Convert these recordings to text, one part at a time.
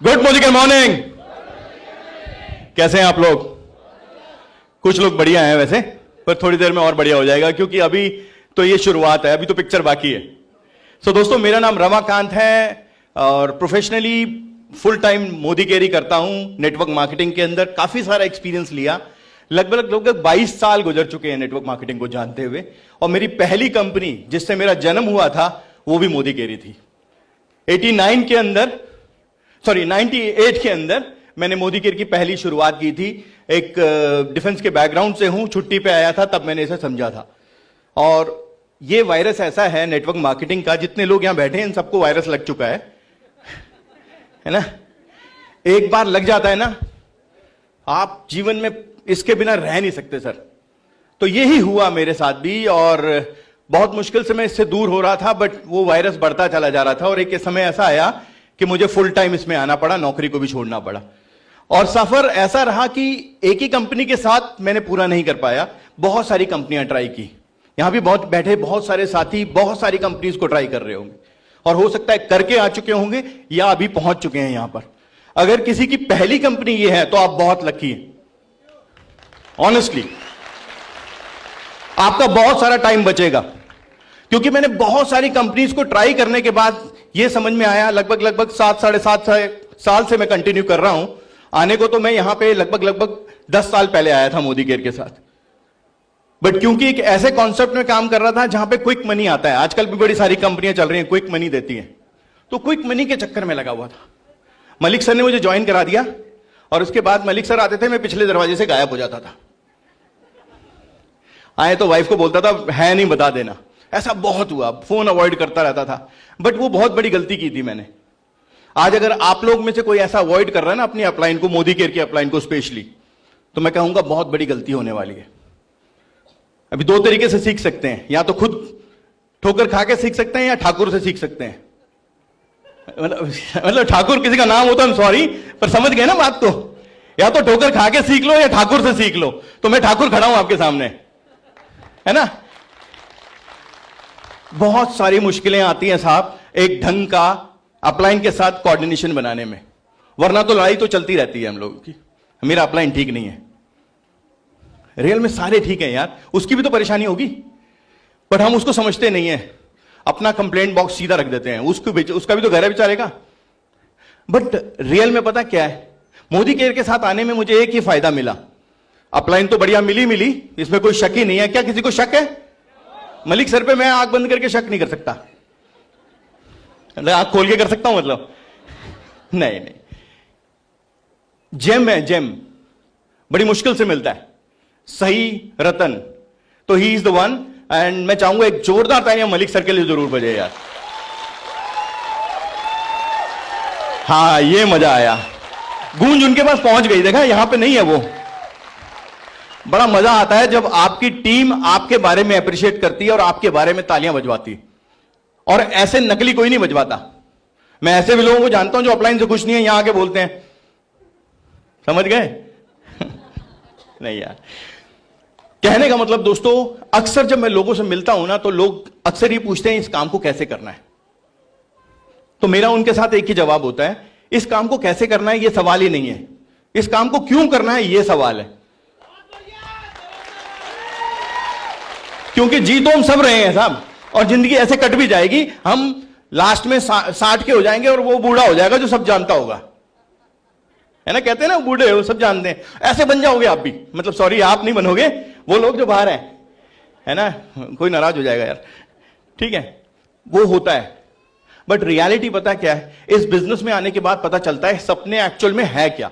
Good Modi के morning. कैसे हैं आप लोग? कुछ लोग बढ़िया हैं वैसे, पर थोड़ी देर में और बढ़िया हो जाएगा, क्योंकि अभी तो ये शुरुआत है, अभी तो पिक्चर बाकी है। दोस्तों, मेरा नाम रमाकांत है और प्रोफेशनली फुल टाइम मोदी केरी करता हूं। नेटवर्क मार्केटिंग के अंदर काफी सारा एक्सपीरियंस लिया, लगभग 22 साल गुजर चुके हैं नेटवर्क मार्केटिंग को जानते हुए। और मेरी पहली कंपनी जिससे मेरा जन्म हुआ था वो भी मोदी केरी थी। 98 के अंदर मैंने मोदी केयर की पहली शुरुआत की थी। एक डिफेंस के बैकग्राउंड से हूं, छुट्टी पे आया था, तब मैंने इसे समझा था। और ये वायरस ऐसा है नेटवर्क मार्केटिंग का, जितने लोग यहां बैठे हैं इन सबको वायरस लग चुका है ना। एक बार लग जाता है ना, आप जीवन में इसके बिना रह नहीं सकते सर। तो यही हुआ मेरे साथ भी, और बहुत मुश्किल से मैं इससे दूर हो रहा था, बट वो वायरस बढ़ता चला जा रहा था। और एक समय ऐसा आया कि मुझे फुल टाइम इसमें आना पड़ा, नौकरी को भी छोड़ना पड़ा। और सफर ऐसा रहा कि एक ही कंपनी के साथ मैंने पूरा नहीं कर पाया, बहुत सारी कंपनियां ट्राई की। यहां भी बहुत बैठे बहुत सारे साथी बहुत सारी कंपनीज को ट्राई कर रहे होंगे, और हो सकता है करके आ चुके होंगे या अभी पहुंच चुके हैं यहां पर। अगर किसी की पहली कंपनी ये है तो आप बहुत लकी हैं। ऑनेस्टली आपका बहुत सारा टाइम बचेगा, क्योंकि मैंने बहुत सारी कंपनीज को ट्राई करने के बाद यह समझ में आया, लगभग 7 साढ़े 7 साल से मैं कंटिन्यू कर रहा हूं। आने को तो मैं यहां पे लगभग 10 साल पहले आया था मोदी केयर के साथ, बट क्योंकि एक ऐसे कॉन्सेप्ट में काम कर रहा था जहां पे क्विक मनी आता है। आजकल भी बड़ी सारी कंपनियां चल रही हैं, क्विक मनी देती हैं, तो क्विक मनी के चक्कर में लगा हुआ था। मलिक सर ने मुझे ज्वाइन करा दिया, और उसके बाद मलिक सर आते थे, मैं पिछले दरवाजे से गायब हो जाता था। आए तो वाइफ को बोलता था है नहीं बता देना। ऐसा बहुत हुआ, फोन अवॉइड करता रहता था, बट वो बहुत बड़ी गलती की थी मैंने। आज अगर आप लोग में से कोई ऐसा अवॉइड कर रहा है ना अपनी अपलाइन को, मोदी केयर की अपलाइन को स्पेशली, तो मैं कहूंगा बहुत बड़ी गलती होने वाली है। अभी 2 तरीके से सीख सकते हैं, या तो खुद ठोकर खा के सीख सकते हैं या ठाकुर से सीख सकते हैं। मतलब ठाकुर किसी का नाम होता है, सॉरी, पर समझ गए ना बात। तो या तो ठोकर खा के सीख लो या ठाकुर से सीख लो। तो मैं ठाकुर खड़ा हूं आपके सामने, है ना। बहुत सारी मुश्किलें आती हैं साहब एक ढंग का अपलाइन के साथ कोऑर्डिनेशन बनाने में, वरना तो लड़ाई तो चलती रहती है हम लोगों की। मेरा अपलाइन ठीक नहीं है, रियल में सारे ठीक हैं यार, उसकी भी तो परेशानी होगी, बट हम उसको समझते नहीं है। अपना कंप्लेंट बॉक्स सीधा रख देते हैं, उसका भी तो घर है बेचारे का। बट रियल में पता क्या है, मोदी केयर के साथ आने में मुझे एक ही फायदा मिला। अपलाइन तो बढ़िया मिली, इसमें कोई शक ही नहीं है। क्या किसी को शक है? मलिक सर पे मैं आंख बंद करके शक नहीं कर सकता, आंख खोल के कर सकता हूं मतलब? नहीं। जेम है, जेम बड़ी मुश्किल से मिलता है, सही रतन, तो he is the one. And मैं चाहूंगा एक जोरदार तालियां मलिक सर के लिए जरूर बजे यार। हाँ, ये मजा आया, गूंज उनके पास पहुंच गई। देखा, यहां पे नहीं है वो। बड़ा मजा आता है जब आपकी टीम आपके बारे में अप्रिशिएट करती है और आपके बारे में तालियां बजवाती है, और ऐसे नकली कोई नहीं बजवाता। मैं ऐसे भी लोगों को जानता हूं जो अपलाइन से खुश नहीं है, यहां आके बोलते हैं, समझ गए? नहीं यार, कहने का मतलब दोस्तों, अक्सर जब मैं लोगों से मिलता हूं ना, तो लोग अक्सर ये पूछते हैं इस काम को कैसे करना है। तो मेरा उनके साथ एक ही जवाब होता है, इस काम को कैसे करना है ये सवाल ही नहीं है, इस काम को क्यों करना है ये सवाल है। क्योंकि जी तो हम सब रहे हैं साहब, और जिंदगी ऐसे कट भी जाएगी, हम लास्ट में 60 के हो जाएंगे और वो बूढ़ा हो जाएगा जो सब जानता होगा, है ना। कहते हैं ना बूढ़े हो सब जानते हैं, ऐसे बन जाओगे आप भी। मतलब सॉरी, आप नहीं बनोगे, वो लोग जो बाहर हैं, है ना। कोई नाराज हो जाएगा यार, ठीक है, वो होता है। बट रियलिटी पता क्या है, इस बिजनेस में आने के बाद पता चलता है सपने एक्चुअल में है क्या।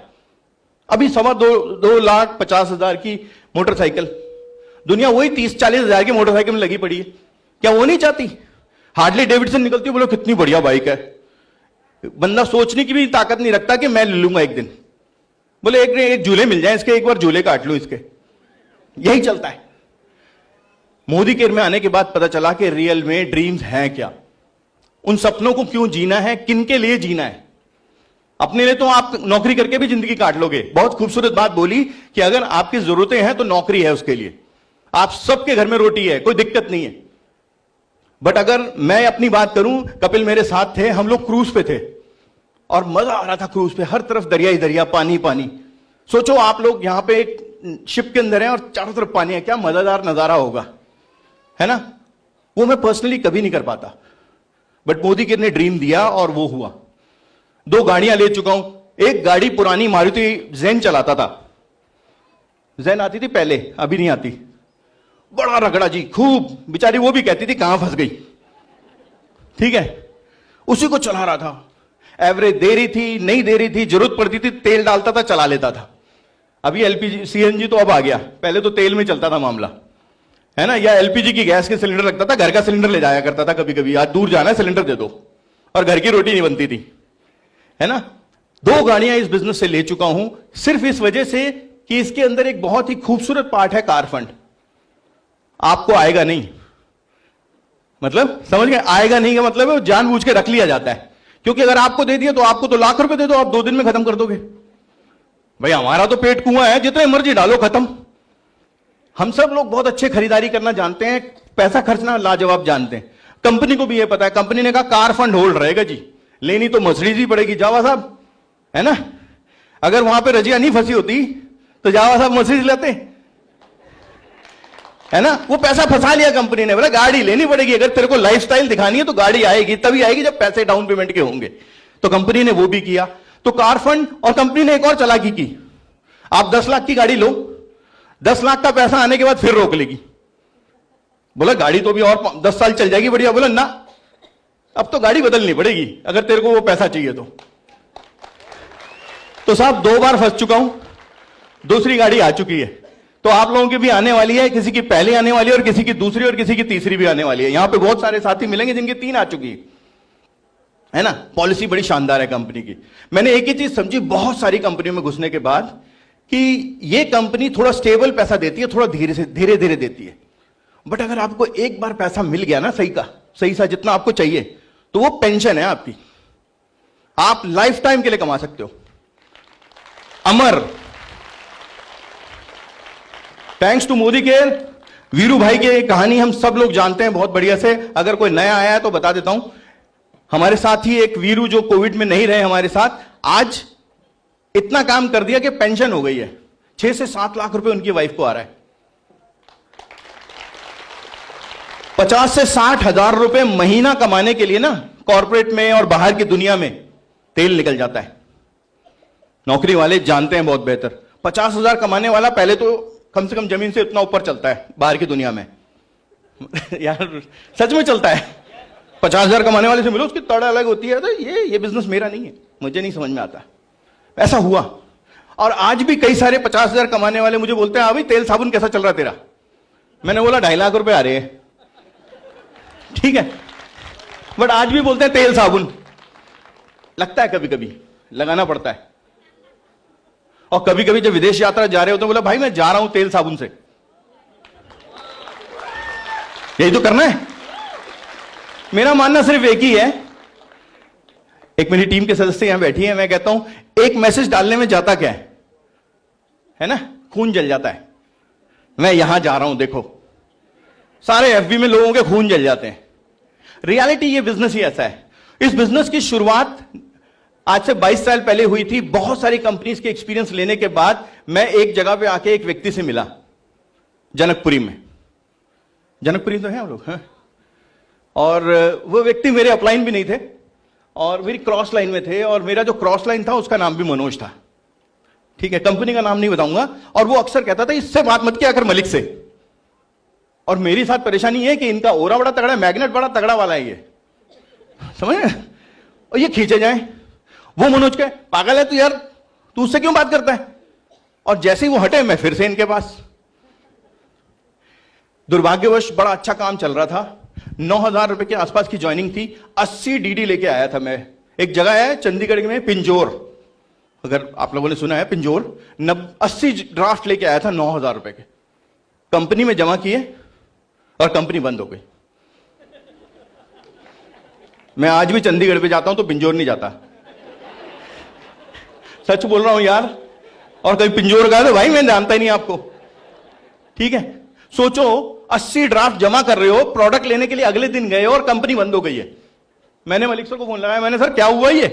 अभी 2,50,000 की मोटरसाइकिल, दुनिया वही 30-40 हजार की मोटरसाइकिल में लगी पड़ी है। क्या वो नहीं चाहती? हार्ले डेविडसन निकलती है, बोलो कितनी बढ़िया बाइक है, बंदा सोचने की भी ताकत नहीं रखता कि मैं ले लूंगा एक दिन। बोले एक झूले मिल जाए इसके, एक बार झूले काट लूं इसके। यही चलता है। मोदी केयर में आने के बाद पता चला कि रियल में ड्रीम्स हैं क्या, उन सपनों को क्यों जीना है, किन के लिए जीना है। अपने लिए तो आप नौकरी करके भी जिंदगी काट लोगे। बहुत खूबसूरत बात बोली कि अगर आपकी जरूरतें हैं तो नौकरी है उसके लिए। आप सबके घर में रोटी है, कोई दिक्कत नहीं है। बट अगर मैं अपनी बात करूं, कपिल मेरे साथ थे, हम लोग क्रूज पे थे, और मजा आ रहा था क्रूज पे, हर तरफ दरिया ही दरिया, पानी पानी। सोचो आप लोग यहां पे एक शिप के अंदर हैं और चारों तरफ पानी है, क्या मजेदार नजारा होगा, है ना। वो मैं पर्सनली कभी नहीं कर पाता, बट मोदी जी ने ड्रीम दिया और वो हुआ। 2 गाड़ियां ले चुका हूं। एक गाड़ी पुरानी मारुति जैन चलाता था, जैन आती थी पहले, अभी नहीं आती, बड़ा रगड़ा जी खूब, बेचारी वो भी कहती थी कहां फंस गई, ठीक है। उसी को चला रहा था, एवरेज दे रही थी नहीं दे रही थी, जरूरत पड़ती थी तेल डालता था, चला लेता था। अभी एलपीजी सीएनजी तो अब आ गया, पहले तो तेल में चलता था मामला, है ना। या एलपीजी की गैस के सिलेंडर लगता था, घर का सिलेंडर ले जाया करता था कभी कभी, आज दूर जाना है सिलेंडर दे दो, और घर की रोटी नहीं बनती थी, है ना। 2 गाड़ियां इस बिजनेस से ले चुका हूं, सिर्फ इस वजह से कि इसके अंदर एक बहुत ही खूबसूरत पार्ट है, कार फंड। आपको आएगा नहीं, मतलब समझ गए, आएगा नहीं का मतलब है जानबूझ के रख लिया जाता है, क्योंकि अगर आपको दे दिया तो आपको तो लाख रुपए दे दो, आप 2 दिन में खत्म कर दोगे। भाई हमारा तो पेट कुआं है, जितने मर्जी डालो खत्म। हम सब लोग बहुत अच्छे खरीदारी करना जानते हैं, पैसा खर्चना लाजवाब जानते हैं। कंपनी को भी ये पता है, कंपनी ने कहा कार फंड होल्ड रहेगा जी, लेनी तो मर्सिडीज ही पड़ेगी, जावा साहब, है ना। अगर वहां पे रजिया नहीं फंसी होती तो जावा साहब मर्सिडीज लेते, है ना। वो पैसा फंसा लिया कंपनी ने, बोला गाड़ी लेनी पड़ेगी, अगर तेरे को लाइफस्टाइल दिखानी है तो गाड़ी आएगी, तभी आएगी जब पैसे डाउन पेमेंट के होंगे। तो कंपनी ने वो भी किया। तो कार फंड, और कंपनी ने एक और चालाकी की, आप 10 लाख की गाड़ी लो, 10 लाख का पैसा आने के बाद फिर रोक लेगी। बोला गाड़ी तो भी और 10 साल चल जाएगी बढ़िया। बोला ना, अब तो गाड़ी बदलनी पड़ेगी अगर तेरे को वो पैसा चाहिए तो साहब 2 बार फंस चुका हूं, दूसरी गाड़ी आ चुकी है। तो आप लोगों की भी आने वाली है, किसी की पहले आने वाली है और किसी की दूसरी और किसी की तीसरी भी आने वाली है। यहां पे बहुत सारे साथी मिलेंगे जिनकी 3 आ चुकी है ना। पॉलिसी बड़ी शानदार है कंपनी की। मैंने एक ही चीज समझी बहुत सारी कंपनियों में घुसने के बाद, कि ये कंपनी थोड़ा स्टेबल पैसा देती है, थोड़ा धीरे धीरे देती है। बट अगर आपको एक बार पैसा मिल गया ना, सही सा जितना आपको चाहिए, तो वो पेंशन है आपकी, आप लाइफ टाइम के लिए कमा सकते हो। Amar, thanks to Modi care, Veeru भाई की कहानी हम सब लोग जानते हैं बहुत बढ़िया से। अगर कोई नया आया है तो बता देता हूं, हमारे साथ ही एक वीरू जो कोविड में नहीं रहे हमारे साथ, आज इतना काम कर दिया कि पेंशन हो गई है, 6 से 7 लाख रुपए उनकी वाइफ को आ रहा है। 50 से 60 हजार रुपए महीना कमाने के लिए ना, कॉर्पोरेट में और बाहर की दुनिया में तेल निकल जाता है। नौकरी वाले जानते हैं बहुत बेहतर। 50,000 कमाने वाला पहले तो कम से कम जमीन से इतना ऊपर चलता है बाहर की दुनिया में यार सच में चलता है। 50,000 कमाने वाले से मिलो, उसकी तड़ अलग होती है। तो ये बिजनेस मेरा नहीं है, मुझे नहीं समझ में आता। ऐसा हुआ, और आज भी कई सारे 50,000 कमाने वाले मुझे बोलते हैं, अभी तेल साबुन कैसा चल रहा तेरा। मैंने बोला 2.5 लाख रुपए आ रहे हैं, ठीक है, बट आज भी बोलते हैं तेल साबुन। लगता है कभी कभी लगाना पड़ता है। और कभी कभी जब विदेश यात्रा जा रहे होते हैं, बोला भाई मैं जा रहा हूं तेल साबुन से। यही तो करना है। मेरा मानना सिर्फ एक ही है। एक मेरी टीम के सदस्य यहां बैठी है, मैं कहता हूं एक मैसेज डालने में जाता क्या है ना, खून जल जाता है। मैं यहां जा रहा हूं, देखो सारे एफबी में लोगों के खून जल जाते हैं। रियलिटी ये बिजनेस ही ऐसा है। इस बिजनेस की शुरुआत आज से 22 साल पहले हुई थी। बहुत सारी कंपनीज के एक्सपीरियंस लेने के बाद मैं एक जगह पे आके एक व्यक्ति से मिला, जनकपुरी में। जनकपुरी तो है हम लोग, हाँ। और वो व्यक्ति मेरे अपलाइन भी नहीं थे और मेरी क्रॉस लाइन में थे, और मेरा जो क्रॉस लाइन था उसका नाम भी मनोज था, ठीक है, कंपनी का नाम नहीं बताऊंगा। और वो अक्सर कहता था इससे बात मत किया कर मलिक से। और मेरी साथ परेशानी है कि इनका ओरा बड़ा तगड़ा है, मैग्नेट बड़ा तगड़ा वाला है ये, समझ रहे, और ये खींचे जाए। वो मनोज के पागल है तू यार, तू उससे क्यों बात करता है। और जैसे ही वो हटे मैं फिर से इनके पास। दुर्भाग्यवश बड़ा अच्छा काम चल रहा था, 9,000 रुपए के आसपास की ज्वाइनिंग थी। 80 डीडी लेके आया था मैं। एक जगह है चंडीगढ़ में पिंजोर, अगर आप लोगों ने सुना है पिंजोर, 80 ड्राफ्ट लेके आया था 9,000 रुपए के। कंपनी में जमा किए और कंपनी बंद हो गई। मैं आज भी चंडीगढ़ पे जाता हूं तो पिंजोर नहीं जाता, सच बोल रहा हूं यार। और कभी पिंजोर गया तो भाई मैं जानता ही नहीं आपको, ठीक है। सोचो 80 ड्राफ्ट जमा कर रहे हो, प्रोडक्ट लेने के लिए अगले दिन गए और कंपनी बंद हो गई है। मैंने मलिक सर को फोन लगाया, मैंने सर क्या हुआ ये,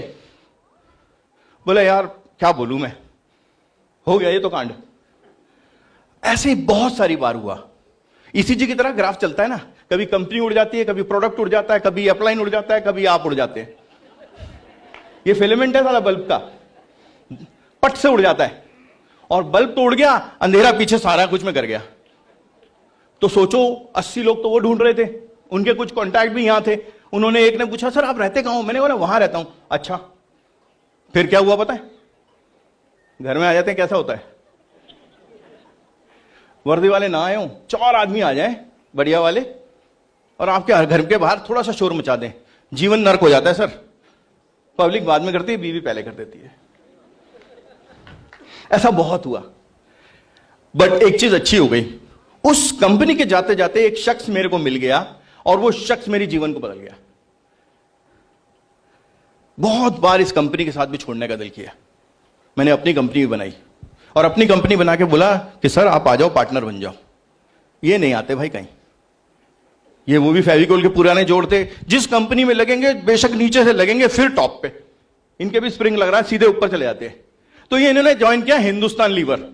बोला यार क्या बोलूं मैं, हो गया ये तो कांड। ऐसे ही बहुत सारी बार हुआ। ईसीजी की तरह ग्राफ चलता है ना, कभी कंपनी उड़ जाती है, कभी प्रोडक्ट उड़ जाता है, कभी अपलाइन उड़ जाता है, कभी आप उड़ जाते हैं। ये फिलामेंट है साला बल्ब का, पट से उड़ जाता है, और बल्ब तो उड़ गया, अंधेरा पीछे सारा कुछ में कर गया। तो सोचो 80 लोग तो वो ढूंढ रहे थे, उनके कुछ कॉन्टैक्ट भी यहां थे। उन्होंने एक ने पूछा सर आप रहते कहां हो, मैंने बोला वहां रहता हूं। अच्छा फिर क्या हुआ पता है, घर में आ जाते हैं कैसा होता है, वर्दी वाले ना आए हो, 4 आदमी आ जाए बढ़िया वाले, और आपके घर के बाहर थोड़ा सा शोर मचा दें, जीवन नर्क हो जाता है सर। पब्लिक बाद में करती है, बीवी पहले कर देती है। ऐसा बहुत हुआ। बट एक चीज अच्छी हो गई, उस कंपनी के जाते जाते एक शख्स मेरे को मिल गया, और वो शख्स मेरी जीवन को बदल गया। बहुत बार इस कंपनी के साथ भी छोड़ने का दिल किया, मैंने अपनी कंपनी भी बनाई, और अपनी कंपनी बना के बोला कि सर आप आ जाओ, पार्टनर बन जाओ। ये नहीं आते भाई कहीं, ये वो भी फेविकोल के पुराने जोड़ते, जिस कंपनी में लगेंगे बेशक नीचे से लगेंगे फिर टॉप पे, इनके भी स्प्रिंग लग रहा है, सीधे ऊपर चले जाते हैं। तो ये इन्होंने ज्वाइन किया हिंदुस्तान लीवर।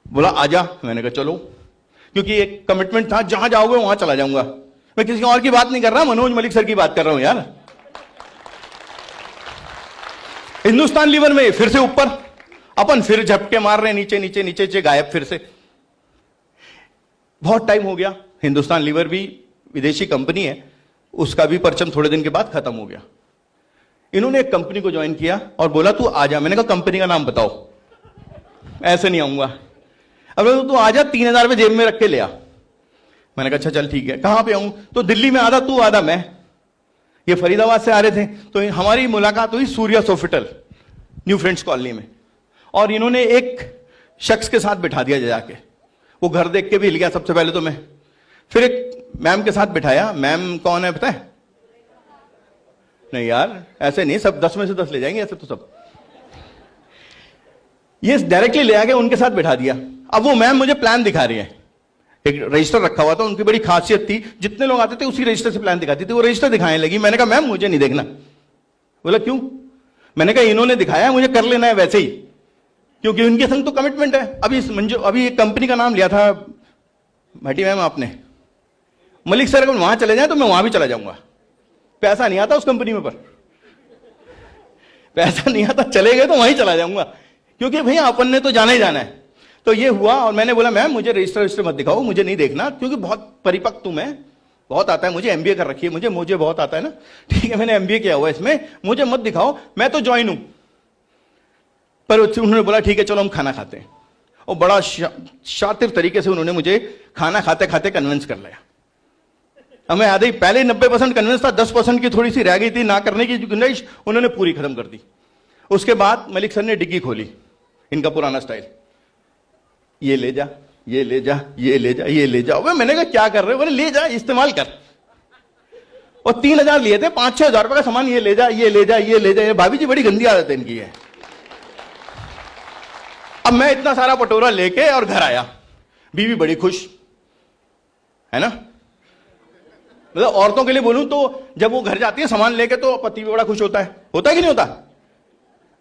बोला आजा, मैंने कहा चलो, क्योंकि एक कमिटमेंट था, जहां जाओगे वहां चला जाऊंगा। मैं किसी और की बात नहीं कर रहा, मनोज मलिक सर की बात कर रहा हूं यार। हिंदुस्तान लीवर में फिर से ऊपर, अपन फिर झपके मार रहे हैं, नीचे नीचे नीचे नीचे, गायब फिर से। बहुत टाइम हो गया, हिंदुस्तान लीवर भी विदेशी कंपनी है, उसका भी परचम थोड़े दिन के बाद खत्म हो गया। इन्होंने एक कंपनी को ज्वाइन किया और बोला तू आजा। मैंने कहा कंपनी का नाम बताओ, ऐसे नहीं आऊंगा। अब तू आजा, 3000 रुपये जेब में रख के ले आ। मैंने कहा अच्छा चल ठीक है, कहां पे आऊं, तो दिल्ली में आधा तू आधा मैं। ये फरीदाबाद से आ रहे थे, तो हमारी मुलाकात हुई सूर्या सोफिटल न्यू फ्रेंड्स कॉलोनी में, और इन्होंने एक शख्स के साथ बिठा दिया जाके। वो घर देख के भी हिल गया सबसे पहले तो मैं, फिर एक मैम के साथ बिठाया। मैम कौन है पता है? नहीं यार ऐसे नहीं, सब 10 में से 10 ले जाएंगे ऐसे तो सब। ये डायरेक्टली ले आके उनके साथ बिठा दिया। अब वो मैम मुझे प्लान दिखा रही है, एक रजिस्टर रखा हुआ था, उनकी बड़ी खासियत थी, जितने लोग आते थे उसी रजिस्टर से प्लान दिखाती थी। वो रजिस्टर दिखाने लगी, मैंने कहा मैम मुझे नहीं देखना। बोला क्यों? मैंने कहा इन्होंने दिखाया, मुझे कर लेना है वैसे ही, क्योंकि उनके संग तो कमिटमेंट है। अभी एक कंपनी का नाम लिया था भाटी मैम आपने, मलिक सर अगर वहां चले जाए तो मैं वहां भी चला जाऊंगा। पैसा नहीं आता उस कंपनी में, पर पैसा नहीं आता, चले गए तो वहीं चला जाऊंगा, क्योंकि भैया अपन ने तो जाना ही जाना है। तो ये हुआ, और मैंने बोला मैम मुझे रजिस्टर मत दिखाओ, मुझे नहीं देखना, क्योंकि बहुत परिपक्व तुम है, बहुत आता है मुझे, एमबीए कर रखी है मुझे बहुत आता है ना, ठीक है मैंने एमबीए किया हुआ है इसमें, मुझे मत दिखाओ, मैं तो ज्वाइन हूं। पर उन्होंने बोला ठीक है चलो हम खाना खाते हैं, और बड़ा शातिर तरीके से उन्होंने मुझे खाना खाते खाते कन्विंस कर लिया। हमें याद ही, पहले 90% कन्विंस था, 10% की थोड़ी सी रह गई थी ना करने की गुंजाइश, उन्होंने पूरी खत्म कर दी। उसके बाद मलिक सर ने डिग्गी खोली, इनका पुराना स्टाइल, ये ले जा, ये ले जा, ये ले जा, ये ले जा। मैंने कहा क्या कर रहे हो? बोले ले जा, इस्तेमाल कर। और 3000 लिए थे, 5-6 हजार रुपए का सामान, ये ले जा, ये ले जा, ये ले जा। भाभी जी बड़ी गंदी आदत है इनकी है। अब मैं इतना सारा पटोरा लेके और घर आया, बीवी बड़ी खुश है ना। मतलब औरतों के लिए बोलूं तो जब वो घर जाती है सामान लेके, तो पति भी बड़ा खुश होता है कि नहीं होता?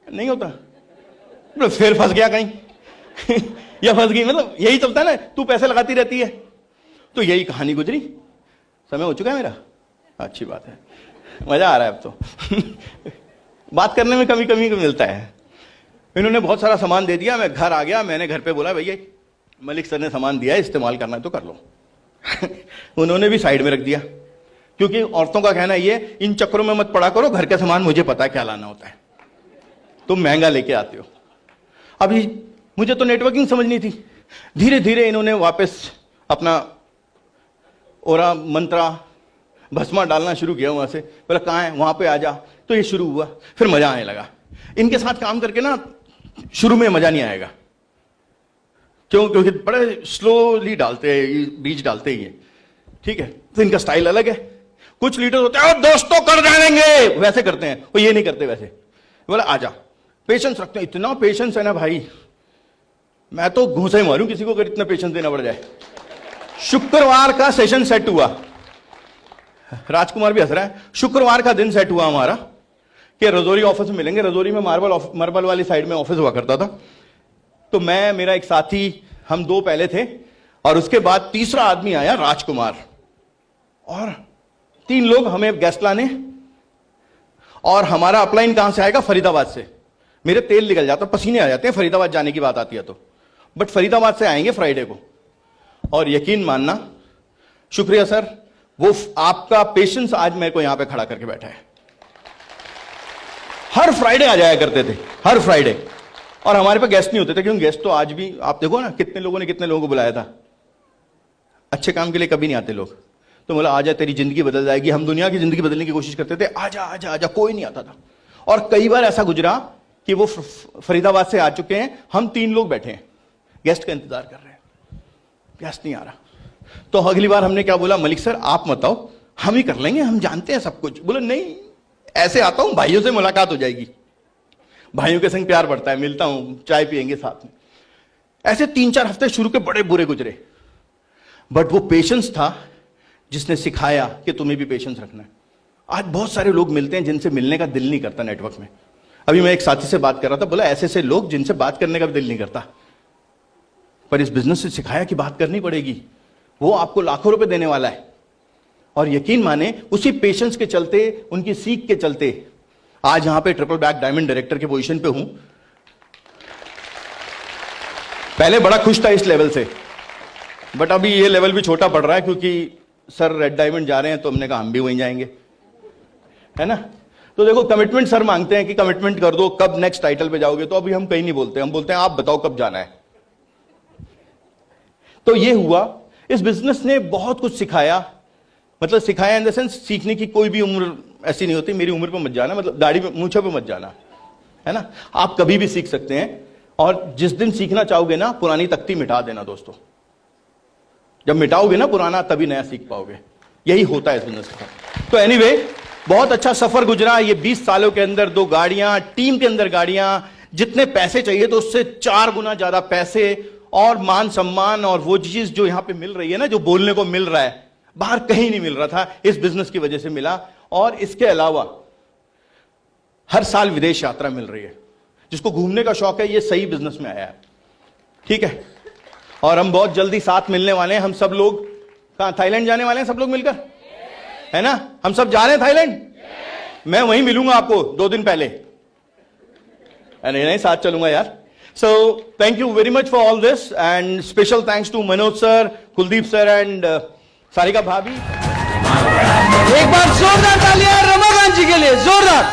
नहीं होता। मतलब फिर फंस गया कहीं या फंस गई, मतलब यही चलता है ना, तू पैसे लगाती रहती है। तो यही कहानी गुजरी। समय हो चुका है मेरा, अच्छी बात है, मजा आ रहा है अब तो बात करने में कभी कभी मिलता है। इन्होंने बहुत सारा सामान दे दिया, मैं घर आ गया। मैंने घर पे बोला भैया मलिक सर ने सामान दिया है, इस्तेमाल करना है तो कर लो उन्होंने भी साइड में रख दिया, क्योंकि औरतों का कहना ये, इन चक्करों में मत पड़ा करो, घर का सामान मुझे पता है क्या लाना होता है, तुम महंगा लेके आते हो। अभी मुझे तो नेटवर्किंग समझनी थी। धीरे धीरे इन्होंने वापस अपना ओरा मंत्रा भस्मा डालना शुरू किया वहां से। बोला कहाँ है? वहां पे आ जा। तो ये शुरू हुआ, फिर मजा आने लगा। इनके साथ काम करके ना शुरू में मजा नहीं आएगा, क्यों? क्योंकि बड़े स्लोली डालते हैं, बीज डालते ही है, ठीक है। तो इनका स्टाइल अलग है। कुछ लीडर होते हैं दोस्तों कर जानेंगे, वैसे करते हैं, वो ये नहीं करते वैसे। बोला आजा, पेशेंस रखते हैं। इतना पेशेंस है ना भाई, मैं तो घूंसे मारूं किसी को अगर इतना पेशेंस देना पड़ जाए। शुक्रवार का सेशन सेट हुआ, राजकुमार भी हंस रहा है। शुक्रवार का दिन सेट हुआ हमारा कि रजौरी ऑफिस में मिलेंगे। रजौरी में मार्बल वाली साइड में ऑफिस हुआ करता था। तो मैं, मेरा एक साथी, हम दो पहले थे और उसके बाद तीसरा आदमी आया राजकुमार, और 3 लोग हमें गेस्ट लाने। और हमारा अपलाइन कहां से आएगा? फरीदाबाद से। मेरे तेल निकल जाता, पसीने आ जाते हैं फरीदाबाद जाने की बात आती है तो। बट फरीदाबाद से आएंगे फ्राइडे को, और यकीन मानना, शुक्रिया सर, वो आपका पेशेंस आज मेरे को यहां पे खड़ा करके बैठा है। हर फ्राइडे आ जाया करते थे, हर फ्राइडे। और हमारे पास गेस्ट नहीं होते थे, क्योंकि गेस्ट तो आज भी आप देखो ना, कितने लोगों ने कितने लोगों को बुलाया था। अच्छे काम के लिए कभी नहीं आते लोग। तो बोला आजा, तेरी जिंदगी बदल जाएगी। हम दुनिया की जिंदगी बदलने की कोशिश करते थे, आजा आजा आजा, कोई नहीं आता था। और कई बार ऐसा गुजरा कि वो फरीदाबाद से आ चुके हैं, हम 3 लोग बैठे हैं, गेस्ट का इंतजार कर रहे हैं, गेस्ट नहीं आ रहा। तो अगली बार हमने क्या बोला, मलिक सर आप मत आओ, हम ही कर लेंगे, हम जानते हैं सब कुछ। बोले नहीं, ऐसे आता हूं, भाइयों से मुलाकात हो जाएगी, भाइयों के संग प्यार बढ़ता है, मिलता हूं, चाय पियेंगे साथ में। ऐसे 3-4 हफ्ते शुरू के बड़े बुरे गुजरे। बट वो पेशेंस था जिसने सिखाया कि तुम्हें भी पेशेंस रखना है। आज बहुत सारे लोग मिलते हैं जिनसे मिलने का दिल नहीं करता नेटवर्क में। अभी मैं एक साथी से बात कर रहा था, बोला ऐसे ऐसे लोग जिनसे बात करने का भी दिल नहीं करता, पर इस बिजनेस से सिखाया कि बात करनी पड़ेगी। वो आपको लाखों रुपए देने वाला है। और यकीन माने, उसी पेशेंस के चलते, उनकी सीख के चलते आज यहां पे ट्रिपल बैक डायमंड डायरेक्टर के पोजीशन पे हूं। पहले बड़ा खुश था इस लेवल से, बट अभी ये लेवल भी छोटा पड़ रहा है, क्योंकि सर रेड डायमंड जा रहे हैं, तो हमने कहा हम भी वहीं जाएंगे, है ना। तो देखो, कमिटमेंट सर मांगते हैं कि कमिटमेंट कर दो, कब नेक्स्ट टाइटल पे जाओगे। तो अभी हम कहीं नहीं बोलते, हम बोलते हैं आप बताओ कब जाना है। तो ये हुआ, इस बिजनेस ने बहुत कुछ सिखाया। मतलब सिखाया इन द सेंस, सीखने की कोई भी उम्र ऐसी नहीं होती। मेरी उम्र पे मत जाना, मतलब दाढ़ी पे, मूंछों पे मत जाना, है ना। आप कभी भी सीख सकते हैं, और जिस दिन सीखना चाहोगे ना, पुरानी तख्ती मिटा देना दोस्तों। जब मिटाओगे ना पुराना, तभी नया सीख पाओगे। यही होता है इस बिजनेस का। तो एनीवे, बहुत अच्छा सफर गुजरा ये 20 सालों के अंदर। 2 गाड़ियां, टीम के अंदर गाड़ियां, जितने पैसे चाहिए तो उससे 4 गुना ज्यादा पैसे, और मान सम्मान, और वो चीज जो यहां पे मिल रही है ना, जो बोलने को मिल रहा है, बाहर कहीं नहीं मिल रहा था, इस बिजनेस की वजह से मिला। और इसके अलावा हर साल विदेश यात्रा मिल रही है। जिसको घूमने का शौक है, ये सही बिजनेस में आया है, ठीक है। और हम बहुत जल्दी साथ मिलने वाले हैं। हम सब लोग कहां, थाईलैंड जाने वाले हैं सब लोग मिलकर, है ना। हम सब जा रहे हैं थाईलैंड। मैं वहीं मिलूंगा आपको 2 दिन पहले, नहीं साथ चलूंगा यार। So thank you very much for all this, and special thanks to Manoj sir, Kuldeep sir and Sarika bhabhi. एक बार जोरदार तालियां रमाकांत जी के लिए, जोरदार।